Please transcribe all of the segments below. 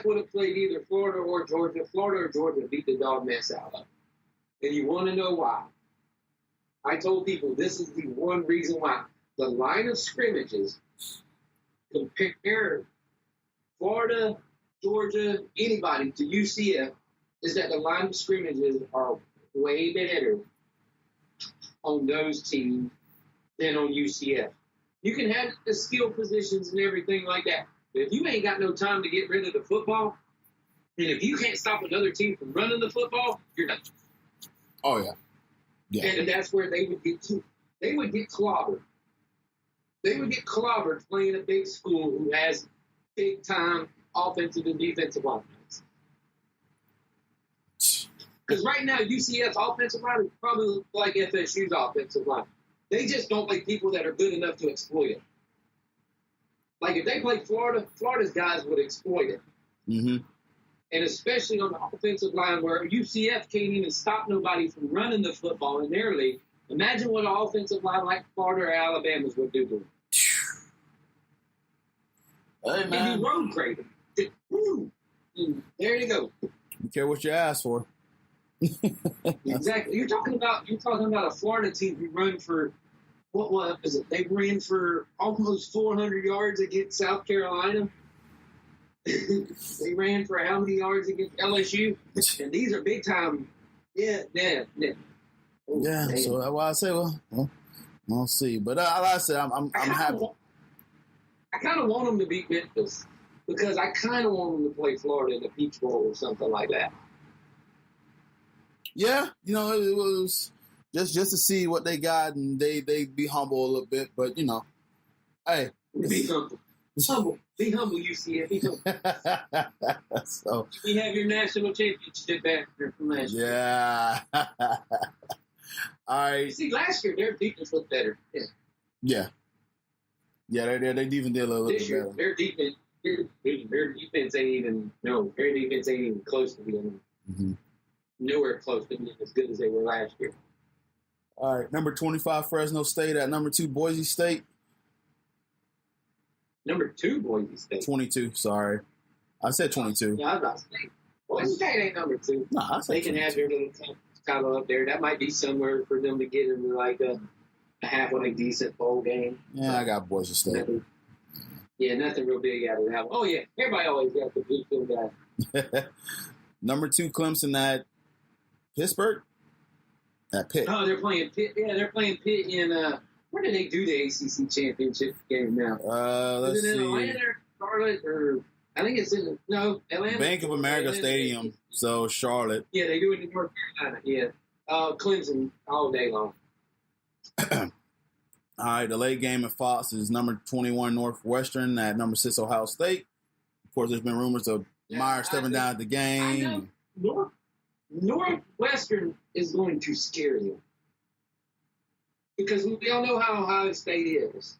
would have played either Florida or Georgia beat the dog mess out of them. And you want to know why? I told people this is the one reason why. The line of scrimmages, compare Florida, Georgia, anybody to UCF, is that the line of scrimmages are way better on those teams than on UCF. You can have the skill positions and everything like that. But if you ain't got no time to get rid of the football, and if you can't stop another team from running the football, you're done. Oh, yeah. Yeah. And that's where they would get clobbered. They would get clobbered playing a big school who has big-time offensive and defensive lines. Because right now, UCF's offensive line is probably like FSU's offensive line. They just don't play people that are good enough to exploit it. Like, if they played Florida, Florida's guys would exploit it. Mm-hmm. And especially on the offensive line where UCF can't even stop nobody from running the football in their league. Imagine what an offensive line like Florida or Alabama's would do to them. Hey, man. And you road grade them. There you go. You care what you ask for. Exactly. You're talking about a Florida team who run for what was it? They ran for almost 400 yards against South Carolina. They ran for how many yards against LSU? And these are big time. Yeah. Oh, yeah. damn. So that's why I say, we'll see. But like I said, I'm happy. I kind of want them to beat Memphis because I kind of want them to play Florida in the Peach Bowl or something like that. Yeah, it was just to see what they got, and they be humble a little bit. But hey, be humble. Be humble, UCF. Be humble. So you have your national championship back there from last year. Yeah. All right. You see, last year their defense looked better. Yeah. Their defense did a little bit better. Their defense ain't even close to being nowhere close to being as good as they were last year. All right, number 25, Fresno State. At number 2, Boise State. Number 2, Boise State. 22, sorry. I said 22. Yeah, I was about to say. Boise State ain't number 2. No, I said they can 22. have their little title up there. That might be somewhere for them to get into like a halfway decent bowl game. Yeah, I got Boise State. Nothing real big out of that one. Oh, yeah. Everybody always got the big field guy. Number 2, Clemson at Pittsburgh? At Pitt. Oh, they're playing Pitt. Yeah, they're playing Pitt in where do they do the ACC championship game now? Let's Is it in see. Atlanta or Charlotte? Or I think it's in Atlanta. Bank of America Atlanta Stadium. So Charlotte. Yeah, they do it in North Carolina. Yeah. Clemson all day long. All right, the late game at Fox is number 21 Northwestern at number 6 Ohio State. Of course, there's been rumors of Meyer stepping down at the game. Northwestern is going to scare you because we all know how Ohio State is,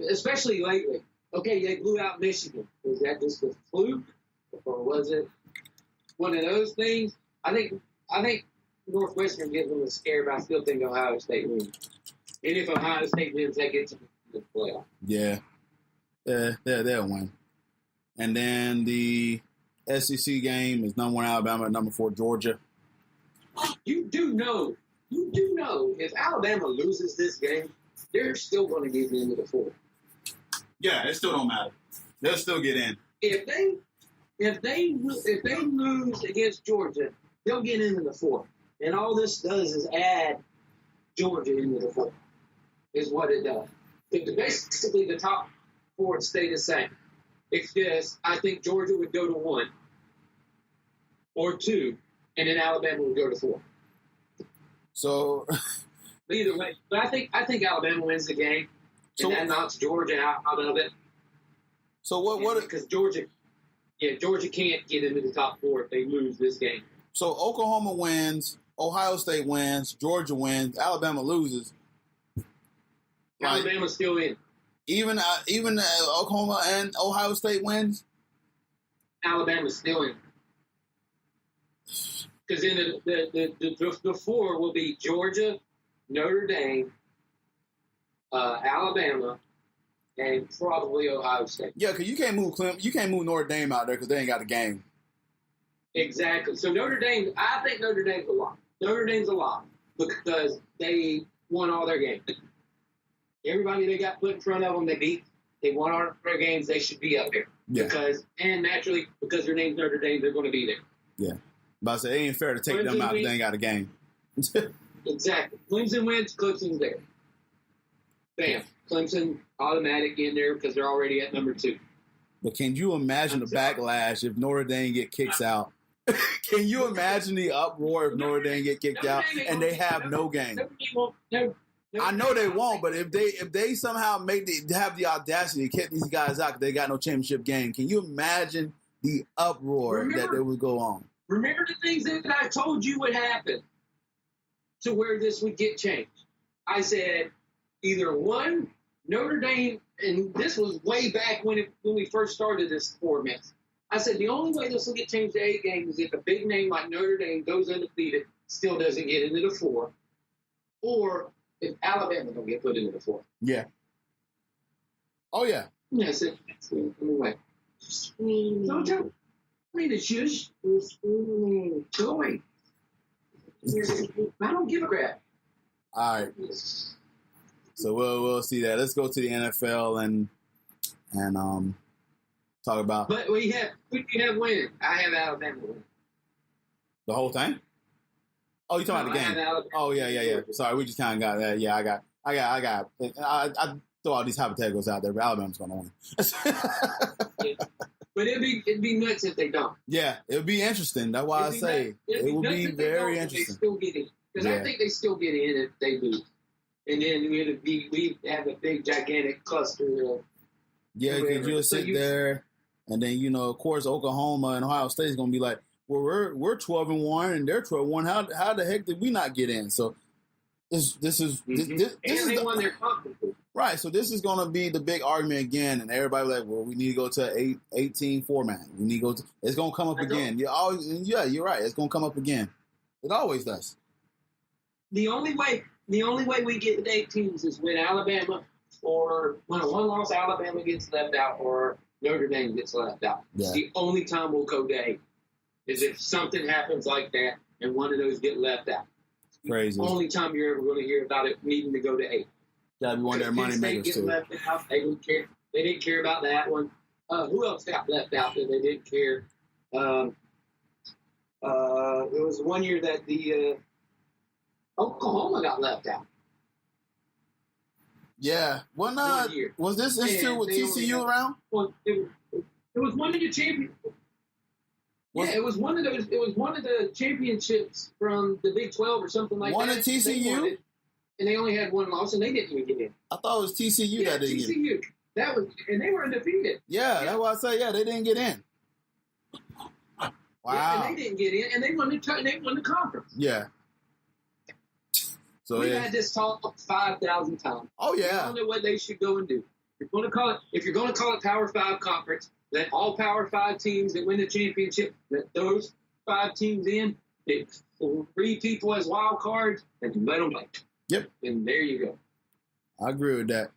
especially lately. Okay, they blew out Michigan. Was that just a fluke, or was it one of those things? I think Northwestern gives them a scare, but I still think Ohio State wins. And if Ohio State wins, that gets them to the playoff. Yeah, they'll win. And then the SEC game is number 1 Alabama, number 4 Georgia. You do know, if Alabama loses this game, they're still going to get into the 4. Yeah, it still don't matter. They'll still get in. If they lose against Georgia, they'll get into the 4. And all this does is add Georgia into the 4. Is what it does. Basically, the top 4 stay the same. It's just, I think Georgia would go to 1 or 2, and then Alabama would go to 4. So, either way, but I think Alabama wins the game, and that knocks Georgia out of it. So what? Because Georgia can't get into the top 4 if they lose this game. So Oklahoma wins, Ohio State wins, Georgia wins, Alabama loses. Alabama's still in. Even Oklahoma and Ohio State wins? Alabama's still in. Because then the 4 will be Georgia, Notre Dame, Alabama, and probably Ohio State. Yeah, because you can't move Notre Dame out there because they ain't got a game. Exactly. So Notre Dame, I think Notre Dame's a lot. Notre Dame's a lot because they won all their games. Everybody they got put in front of them, they beat. They won all their games. They should be up there. Yeah. And naturally, because their name's Notre Dame, they're going to be there. Yeah. But I say it ain't fair to take them out if they ain't got a game. Exactly. Clemson wins, Clemson's there. Bam. Clemson automatic in there because they're already at number 2. But can you imagine the backlash if Notre Dame get kicked out? Can you imagine the uproar if Notre Dame get kicked out and they have no game? I know they won't, but if they somehow have the audacity to kick these guys out because they got no championship game, can you imagine the uproar that they would go on? Remember the things that I told you would happen to where this would get changed. I said either one, Notre Dame, and this was way back when we first started this format. I said the only way this will get changed to 8 games is if a big name like Notre Dame goes undefeated, still doesn't get into the 4, or if Alabama don't get put into the 4. Yeah. Oh yeah. Yeah, I said anyway. Don't tell me to shush. Go away. I don't give a crap. All right. So we'll see that. Let's go to the NFL and talk about. But we have winning. I have Alabama winning. The whole thing? Oh, you talking about the game? Oh yeah. Sorry, we just kind of got that. Yeah, I throw all these hypotheticals out there, but Alabama's going to win. Yeah. But it'd be nuts if they don't. Yeah, it would be interesting. That's why I say it would be very interesting. They still get in because I think they still get in if they lose, and then we have a big gigantic cluster of. Yeah, because you'll sit there, and then of course Oklahoma and Ohio State is going to be like, well, we're 12-1 and they're 12-1. How the heck did we not get in? So this is they won their conference. Right, so this is going to be the big argument again, and everybody like, well, we need to go to 18 format. We need to go to. It's going to come up again. You're right. It's going to come up again. It always does. The only way we get to 8 teams is when Alabama or when a one-loss Alabama gets left out or Notre Dame gets left out. Yeah. It's the only time we'll go to 8 is if something happens like that and one of those get left out. Crazy. The only time you're ever going to hear about it needing to go to 8. Gotta be one of their money makers too. Left out, they didn't care. They didn't care about that one. Who else got left out that they didn't care? There was one year that the Oklahoma got left out. Yeah. Was this institute with TCU around? Well, it was one of the champions. Yeah, it was one of those. It was one of the championships from the Big 12 or something like that. One at TCU. And they only had one loss, and they didn't even get in. I thought it was TCU that didn't get in. TCU. That was, and they were undefeated. Yeah, that's why I say, they didn't get in. Wow. Yeah, and they didn't get in, and they won the conference. Yeah. So we've had this talk 5,000 times. Oh yeah. I don't know what they should go and do. If you're going to call it Power 5 conference, let all Power 5 teams that win the championship, let those 5 teams in, pick 3 people as wild cards, and let them play. Yep. And there you go. I agree with that.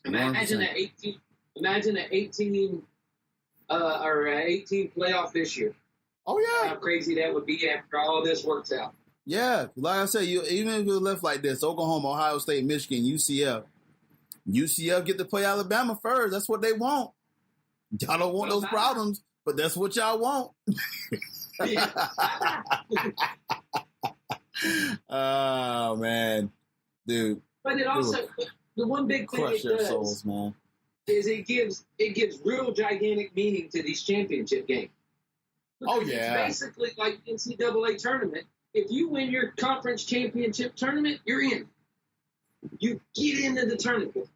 100%. Imagine an 18 playoff this year. Oh yeah. How crazy that would be after all this works out. Yeah, like I said, even if you're left like this, Oklahoma, Ohio State, Michigan, UCF get to play Alabama first. That's what they want. Y'all don't want those problems, but that's what y'all want. Oh man, dude. But it also the one big thing it does souls, man. Is it gives real gigantic meaning to these championship games. Because it's basically like NCAA tournament. If you win your conference championship tournament, you're in. You get into the tournament.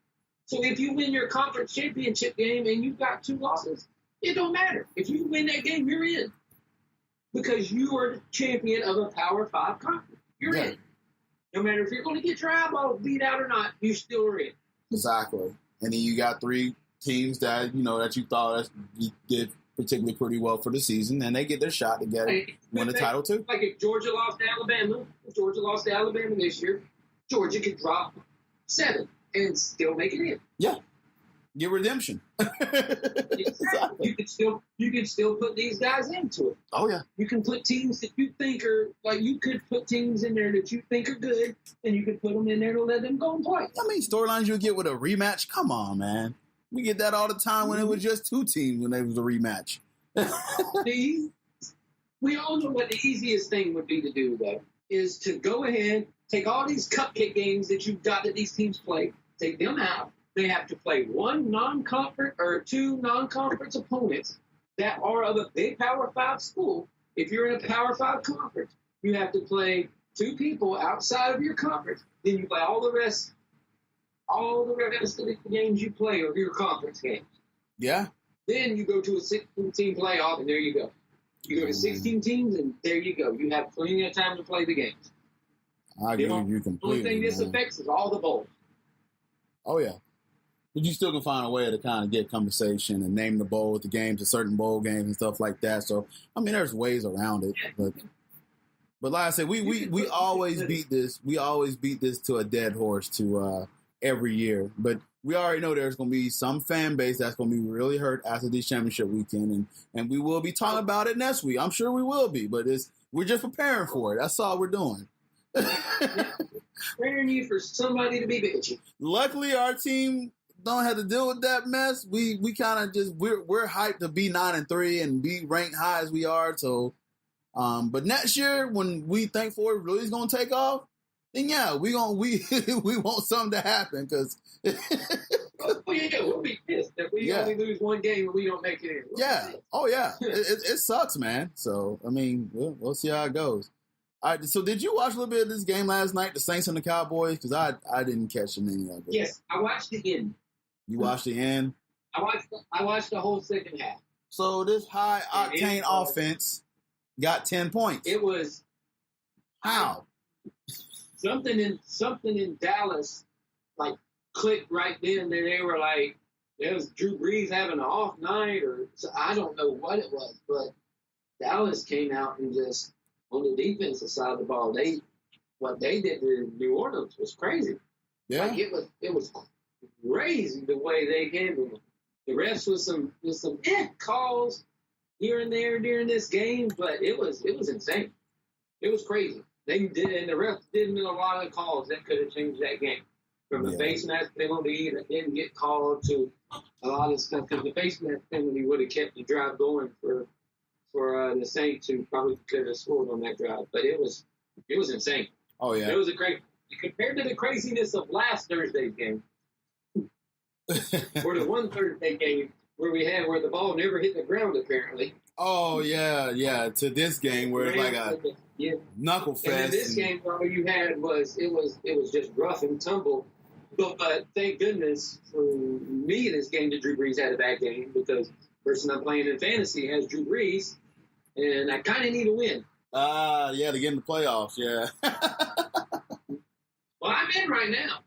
So if you win your conference championship game and you've got 2 losses, it don't matter. If you win that game, you're in. Because you are the champion of a Power 5 conference. You're in. No matter if you're going to get your eyeballs beat out or not, you still are in. Exactly. And then you got 3 teams that you thought did particularly pretty well for the season, and they get their shot to win the title too. Like if Georgia lost to Alabama this year, Georgia could drop 7 and still make it in. Yeah. Get redemption. Exactly. You could still put these guys into it. Oh yeah. You can put teams that you think are like you could put teams in there that you think are good, and you could put them in there to let them go and play. I mean, storylines you get with a rematch. Come on, man. We get that all the time when it was just two teams when it was a rematch. We all know what the easiest thing would be to do, though, is to go ahead, take all these cupcake games that you've got that these teams play, take them out. They have to play one non-conference or two non-conference opponents that are of a big Power 5 school. If you're in a Power 5 conference, you have to play two people outside of your conference. Then you play all the rest of the games you play are your conference games. Yeah. Then you go to a 16-team playoff, and there you go. You go to 16 teams, and there you go. You have plenty of time to play the games. I agree with you completely. The only thing this affects is all the bowls. Oh, yeah. But you still can find a way to kind of get conversation and name the bowl with the games, the certain bowl games and stuff like that. So, I mean, there's ways around it. But like I said, we always beat this. We always beat this to a dead horse to every year. But we already know there's going to be some fan base that's going to be really hurt after this championship weekend. And we will be talking about it next week. I'm sure we will be. But we're just preparing for it. That's all we're doing. Preparing you for somebody to be bitchy. Luckily, our team don't have to deal with that mess. We kind of just we're hyped to be 9-3 and be ranked high as we are. So, but next year when we think Ford really is gonna take off, then yeah, we want something to happen because. We'll be pissed if we only lose one game and we don't make it in. Oh yeah, it sucks, man. So I mean, we'll see how it goes. All right, so did you watch a little bit of this game last night, the Saints and the Cowboys? Because I didn't catch any of it. Yes, I watched the end. You watched the end? I watched the whole second half. So this high-octane offense got 10 points. It was... How? Something in Dallas, like, clicked right then. They were like, it was Drew Brees having an off night, or so I don't know what it was, but Dallas came out and just, on the defensive side of the ball, what they did to New Orleans was crazy. Yeah. Like, it was crazy the way they handled it. The refs with some calls here and there during this game, but it was insane. It was crazy. They did, and the refs did a lot of calls that could have changed that game. From a face mask penalty that didn't get called to a lot of stuff, because the face mask penalty would have kept the drive going for the Saints, who probably could have scored on that drive. But it was insane. Oh yeah, it was compared to the craziness of last Thursday's game. Or the one Thursday game where the ball never hit the ground, apparently. Oh, yeah. To this game where it's like a knuckle fest. And this game, all you had was just rough and tumble. But thank goodness for me, this game that Drew Brees had a bad game, because the person I'm playing in fantasy has Drew Brees, and I kind of need a win. To get in the playoffs, yeah. Well, I'm in right now.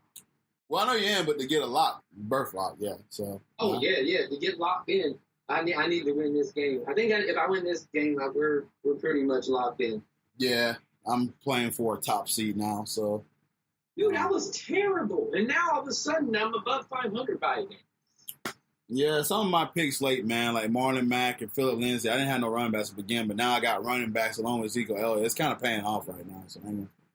Well, I know you're in, but to get a birth lock, yeah. So. Yeah, to get locked in, I need to win this game. I think if I win this game, we're pretty much locked in. Yeah, I'm playing for a top seed now, so. Dude, that was terrible, and now all of a sudden I'm above 500 by a game. Yeah, some of my picks late, man, like Marlon Mack and Phillip Lindsay. I didn't have no running backs to begin, but now I got running backs along with Ezekiel Elliott. It's kind of paying off right now. So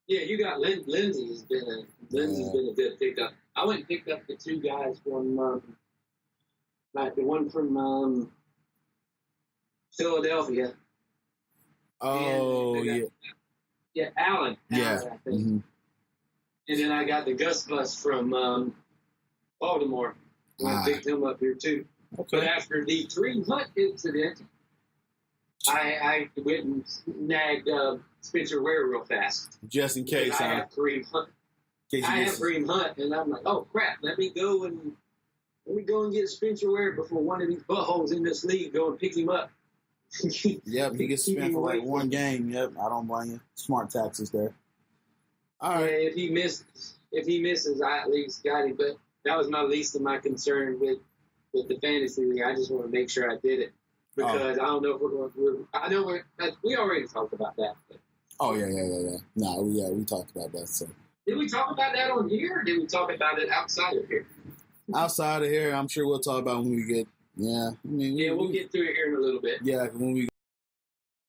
yeah, you got Lindsay's been a good pickup. I went and picked up the two guys from, like the one from Philadelphia. Oh, yeah. Yeah, Allen. Yeah. I think. Mm-hmm. And then I got the Gus Bus from Baltimore. I picked him up here, too. Okay. But after the 3 Hunt incident, I went and snagged Spencer Ware real fast. Just in case. I have Kareem Hunt. Kareem Hunt, and I'm like, oh, crap, let me go and get Spencer Ware before one of these buttholes in this league go and pick him up. Yep, he gets spent for like one game. Yep, I don't blame you. Smart taxes there. All right. Yeah, if he misses, I at least got him. But that was my least of my concern with the fantasy league. I just want to make sure I did it, because I don't know if we're going to. I know we already talked about that. But. Oh yeah. No, we talked about that. So. Did we talk about that on here, or did we talk about it outside of here? outside of here, I'm sure we'll talk about when we get. Yeah, I mean, we'll get through it here in a little bit. Yeah, when we